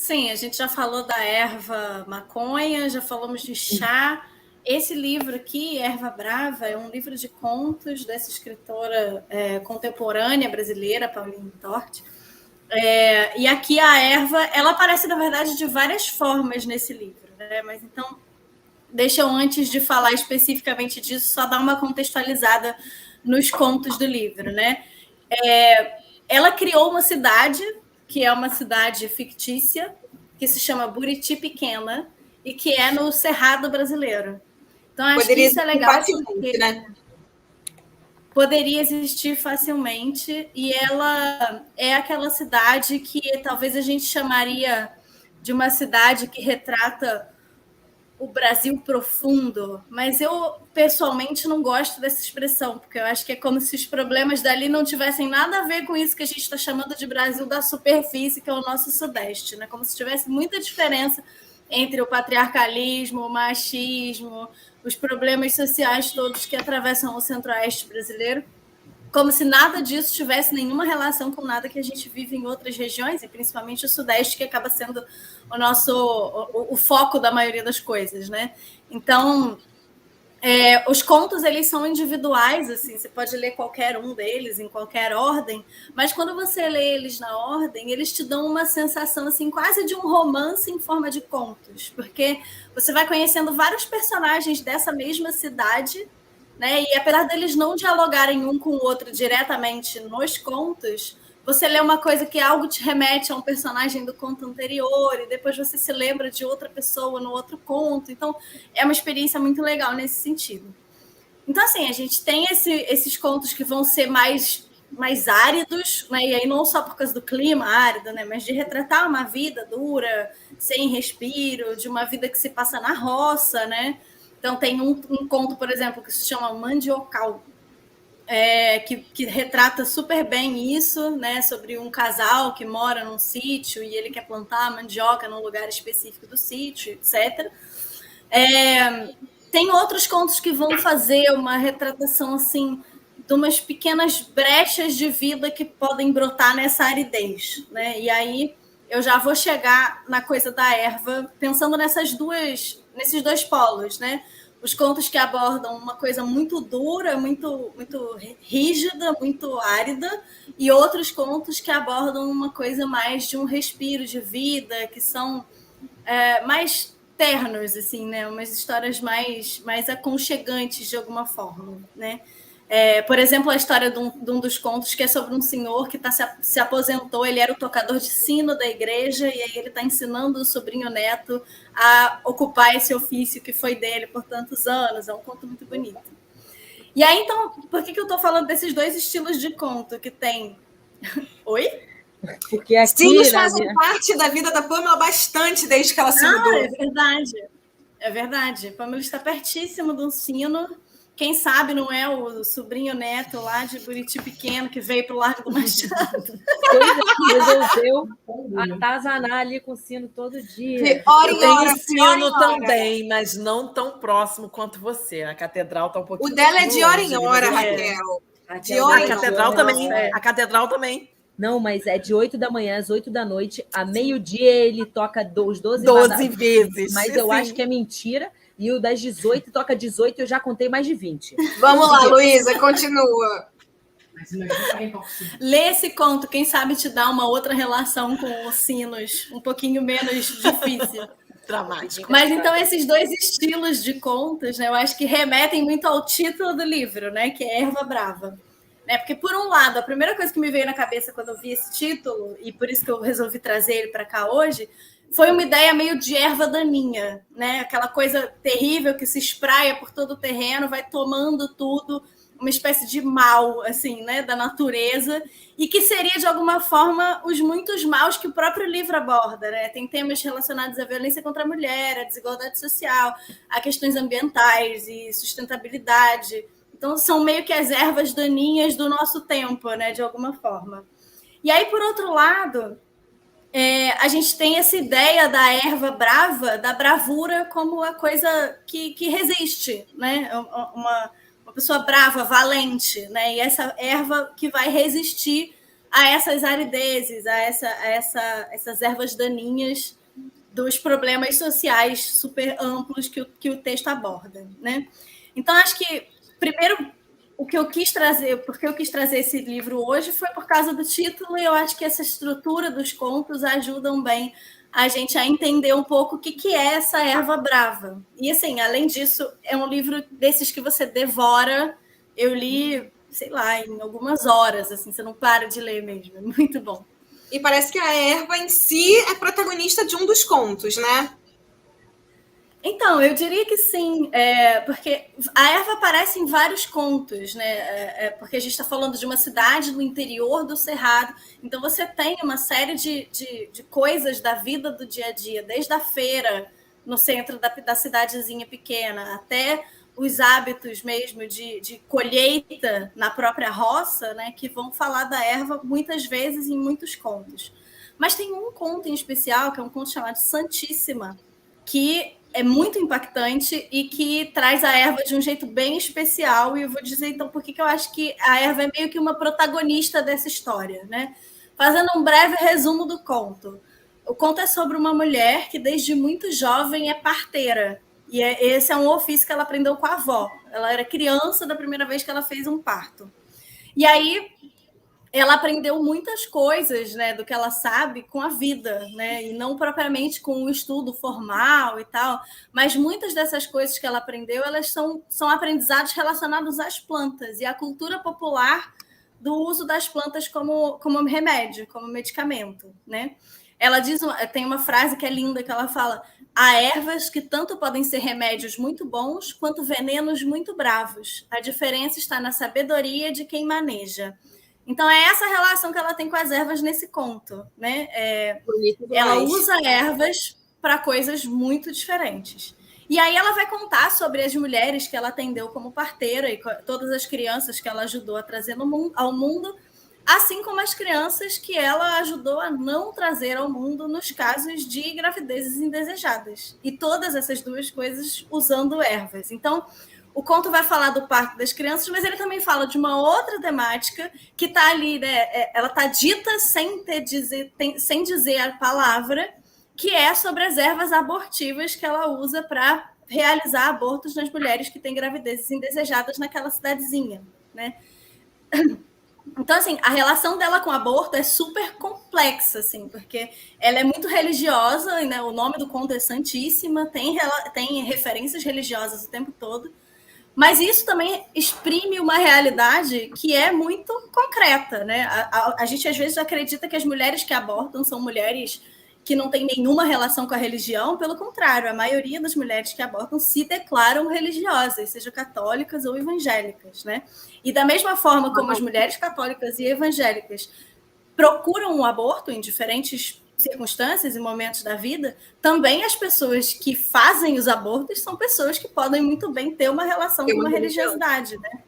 Sim, a gente já falou da erva maconha, já falamos de chá. Esse livro aqui, Erva Brava, é um livro de contos dessa escritora contemporânea brasileira, Pauline Torti. E aqui a erva, ela aparece, na verdade, de várias formas nesse livro, né? Mas então, deixa eu, antes de falar especificamente disso, só dar uma contextualizada nos contos do livro, né? Ela criou uma cidade, que é uma cidade fictícia, que se chama Buriti Pequena, e que é no Cerrado brasileiro. Então, acho que isso é legal, porque né? Poderia existir facilmente, e ela é aquela cidade que talvez a gente chamaria de uma cidade que retrata o Brasil profundo, mas eu pessoalmente não gosto dessa expressão, porque eu acho que é como se os problemas dali não tivessem nada a ver com isso que a gente está chamando de Brasil da superfície, que é o nosso Sudeste, né? Como se tivesse muita diferença entre o patriarcalismo, o machismo, os problemas sociais todos que atravessam o Centro-Oeste brasileiro, como se nada disso tivesse nenhuma relação com nada que a gente vive em outras regiões, e principalmente o Sudeste, que acaba sendo o foco da maioria das coisas, né? Então, os contos, eles são individuais, assim, você pode ler qualquer um deles em qualquer ordem, mas quando você lê eles na ordem, eles te dão uma sensação, assim, quase de um romance em forma de contos, porque você vai conhecendo vários personagens dessa mesma cidade, né? E apesar deles não dialogarem um com o outro diretamente nos contos, você lê uma coisa que algo te remete a um personagem do conto anterior, e depois você se lembra de outra pessoa no outro conto. Então, é uma experiência muito legal nesse sentido. Então, assim, a gente tem esses contos que vão ser mais áridos, né? E aí não só por causa do clima árido, né? Mas de retratar uma vida dura, sem respiro, de uma vida que se passa na roça, né? Então, tem um conto, por exemplo, que se chama Mandiocal, que retrata super bem isso, né? Sobre um casal que mora num sítio e ele quer plantar mandioca num lugar específico do sítio, etc. Tem outros contos que vão fazer uma retratação, assim, de umas pequenas brechas de vida que podem brotar nessa aridez, né? E aí eu já vou chegar na coisa da erva, pensando nesses dois polos, né? Os contos que abordam uma coisa muito dura, muito, muito rígida, muito árida, e outros contos que abordam uma coisa mais de um respiro de vida, que são mais ternos, assim, né? Umas histórias mais aconchegantes de alguma forma, né? Por exemplo, a história de um dos contos que é sobre um senhor que se aposentou, ele era o tocador de sino da igreja, e aí ele está ensinando o sobrinho neto a ocupar esse ofício que foi dele por tantos anos. É um conto muito bonito. E aí, então, por que eu estou falando desses dois estilos de conto que tem? Oi? Porque aqui, sinos fazem parte da vida da Pamela bastante desde que ela se mudou. É verdade. É verdade. Pamela está pertíssimo de um sino. Quem sabe não é o sobrinho neto lá de Buriti Pequeno que veio para o Largo do Machado. Resolveu atazanar ali com o sino todo dia. Eu tenho sino também, mas não tão próximo quanto você. A catedral está um pouquinho. O dela é de hora em hora, Raquel. A catedral também. Não, mas é de 8 da manhã às 8 da noite. A meio-dia ele toca os 12 vezes. Mas eu acho que é mentira. E o das 18 toca 18, eu já contei mais de 20. Vamos lá, Luísa, continua. Lê esse conto, quem sabe te dá uma outra relação com os sinos, um pouquinho menos difícil. Dramático. Mas então esses dois estilos de contos, né, eu acho que remetem muito ao título do livro, né, que é Erva Brava. Porque, por um lado, a primeira coisa que me veio na cabeça quando eu vi esse título, e por isso que eu resolvi trazer ele para cá hoje, foi uma ideia meio de erva daninha, né? Aquela coisa terrível que se espraia por todo o terreno, vai tomando tudo, uma espécie de mal, assim, né, da natureza, e que seria, de alguma forma, os muitos maus que o próprio livro aborda, né? Tem temas relacionados à violência contra a mulher, à desigualdade social, a questões ambientais e sustentabilidade. Então, são meio que as ervas daninhas do nosso tempo, né, de alguma forma. E aí, por outro lado, a gente tem essa ideia da erva brava, da bravura, como a coisa que resiste, né? Uma pessoa brava, valente, né? E essa erva que vai resistir a essas aridezes, a essas ervas daninhas dos problemas sociais super amplos que o texto aborda, né? Então, acho que, primeiro, porque eu quis trazer esse livro hoje foi por causa do título, e eu acho que essa estrutura dos contos ajudam bem a gente a entender um pouco o que é essa erva brava. E, assim, além disso, é um livro desses que você devora. Eu li, sei lá, em algumas horas, assim, você não para de ler mesmo. É muito bom. E parece que a erva em si é protagonista de um dos contos, né? Então, eu diria que sim, porque a erva aparece em vários contos, né? Porque a gente está falando de uma cidade do interior do Cerrado, então você tem uma série de coisas da vida do dia a dia, desde a feira no centro da cidadezinha pequena, até os hábitos mesmo de colheita na própria roça, né? Que vão falar da erva muitas vezes em muitos contos. Mas tem um conto em especial, que é um conto chamado Santíssima, que é muito impactante e que traz a erva de um jeito bem especial. E eu vou dizer, então, por que eu acho que a erva é meio que uma protagonista dessa história, né? Fazendo um breve resumo do conto. O conto é sobre uma mulher que, desde muito jovem, é parteira. E esse é um ofício que ela aprendeu com a avó. Ela era criança da primeira vez que ela fez um parto. E aí ela aprendeu muitas coisas, né, do que ela sabe com a vida, né, e não propriamente com o estudo formal e tal, mas muitas dessas coisas que ela aprendeu, elas são aprendizados relacionados às plantas e à cultura popular do uso das plantas como remédio, como medicamento, né? Ela tem uma frase que é linda, que ela fala: há ervas que tanto podem ser remédios muito bons quanto venenos muito bravos. A diferença está na sabedoria de quem maneja. Então, é essa relação que ela tem com as ervas nesse conto, né? Ela usa ervas para coisas muito diferentes. E aí ela vai contar sobre as mulheres que ela atendeu como parteira e todas as crianças que ela ajudou a trazer ao mundo, assim como as crianças que ela ajudou a não trazer ao mundo nos casos de gravidezes indesejadas. E todas essas duas coisas usando ervas. Então, o conto vai falar do parto das crianças, mas ele também fala de uma outra temática que está ali, né? Ela está dita sem dizer a palavra, que é sobre as ervas abortivas que ela usa para realizar abortos nas mulheres que têm gravidezes indesejadas naquela cidadezinha, né? Então, assim, a relação dela com o aborto é super complexa, assim, porque ela é muito religiosa, né? O nome do conto é Santíssima, tem referências religiosas o tempo todo, mas isso também exprime uma realidade que é muito concreta, né? A gente, às vezes, acredita que as mulheres que abortam são mulheres que não têm nenhuma relação com a religião. Pelo contrário, a maioria das mulheres que abortam se declaram religiosas, seja católicas ou evangélicas, né? E da mesma forma como as mulheres católicas e evangélicas procuram um aborto em diferentes circunstâncias e momentos da vida, também as pessoas que fazem os abortos são pessoas que podem muito bem ter uma relação com uma religiosidade, né?